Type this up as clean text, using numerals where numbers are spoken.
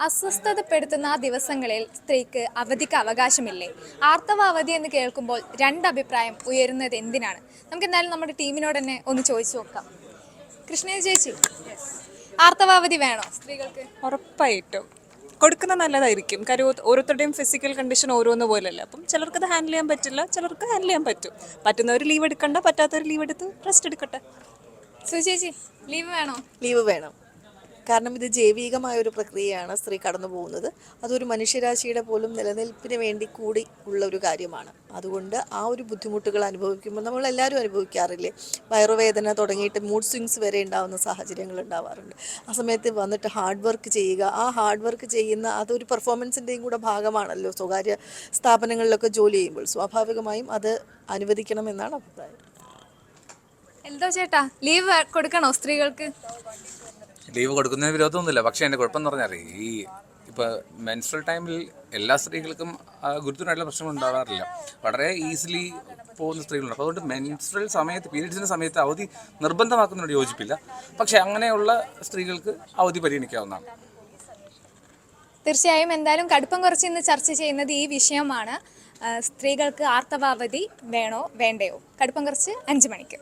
അസ്വസ്ഥതപ്പെടുത്തുന്ന ആ ദിവസങ്ങളിൽ സ്ത്രീക്ക് അവധിക്ക് അവകാശമില്ലേ? ആർത്തവ അവധി എന്ന് കേൾക്കുമ്പോൾ രണ്ടഭിപ്രായം ഉയരുന്നത് എന്തിനാണ്? നമുക്ക് എന്തായാലും നമ്മുടെ ടീമിനോട് തന്നെ ഒന്ന് ചോദിച്ചു നോക്കാം. കൃഷ്ണ ചേച്ചി, ആർത്തവ അവധി വേണോ സ്ത്രീകൾക്ക്? ഉറപ്പായിട്ടും കൊടുക്കുന്ന നല്ലതായിരിക്കും. കാര്യം ഓരോരുത്തരുടെയും ഫിസിക്കൽ കണ്ടീഷൻ ഓരോന്ന് പോലെയല്ല. അപ്പം ചിലർക്കത് ഹാൻഡിൽ ചെയ്യാൻ പറ്റില്ല, ചിലർക്ക് ഹാൻഡിൽ ചെയ്യാൻ പറ്റും. പറ്റുന്നവർ ലീവ് എടുക്കണ്ട, പറ്റാത്തവർ ലീവ് എടുത്ത് റെസ്റ്റ് എടുക്കട്ടെ. സുചേച്ചി, ലീവ് വേണോ? ലീവ് വേണം. കാരണം ഇത് ജൈവികമായ ഒരു പ്രക്രിയയാണ് സ്ത്രീ കടന്നു പോകുന്നത്. അതൊരു മനുഷ്യരാശിയുടെ പോലും നിലനിൽപ്പിന് വേണ്ടി കൂടി ഉള്ള ഒരു കാര്യമാണ്. അതുകൊണ്ട് ആ ഒരു ബുദ്ധിമുട്ടുകൾ അനുഭവിക്കുമ്പോൾ നമ്മളെല്ലാവരും അനുഭവിക്കാറില്ലേ? വയറുവേദന തുടങ്ങിയിട്ട് മൂഡ് സ്വിങ്സ് വരെ ഉണ്ടാകുന്ന സാഹചര്യങ്ങൾ ഉണ്ടാവാറുണ്ട്. ആ സമയത്ത് വന്നിട്ട് ഹാർഡ് വർക്ക് ചെയ്യുക, ആ ഹാർഡ് വർക്ക് ചെയ്യുന്ന അതൊരു പെർഫോമൻസിൻ്റെയും കൂടെ ഭാഗമാണല്ലോ. സ്വകാര്യ സ്ഥാപനങ്ങളിലൊക്കെ ജോലി ചെയ്യുമ്പോൾ സ്വാഭാവികമായും അത് അനുവദിക്കണമെന്നാണ് അഭിപ്രായം. എന്തോ ചേട്ടാ, ലീവ് കൊടുക്കണോ സ്ത്രീകൾക്ക്? ലീവ് കൊടുക്കുന്നതിന് വിരോധമൊന്നുമില്ല. പക്ഷേ എൻ്റെ കുഴപ്പമെന്ന് പറഞ്ഞാൽ ഇപ്പോൾ മെൻസ്ട്രൽ ടൈമിൽ എല്ലാ സ്ത്രീകൾക്കും ഗുരുതരമായിട്ടുള്ള പ്രശ്നങ്ങൾ ഉണ്ടാവാറില്ല. വളരെ ഈസിലി പോകുന്ന സ്ത്രീകളുണ്ട്. അപ്പോൾ അതുകൊണ്ട് മെൻസ്ട്രൽ സമയത്ത്, പീരീഡ്സിൻ്റെ സമയത്ത് അവധി നിർബന്ധമാക്കുന്നതിനോട് യോജിപ്പില്ല. പക്ഷേ അങ്ങനെയുള്ള സ്ത്രീകൾക്ക് അവധി പരിഗണിക്കാവുന്നതാണ്. തീർച്ചയായും എന്തായാലും കടുപ്പം കുറച്ച് ഇന്ന് ചർച്ച ചെയ്യുന്നത് ഈ വിഷയമാണ്. സ്ത്രീകൾക്ക് ആർത്തവ അവധി വേണോ വേണ്ടയോ? കടുപ്പം കുറച്ച് 5 മണിക്ക്.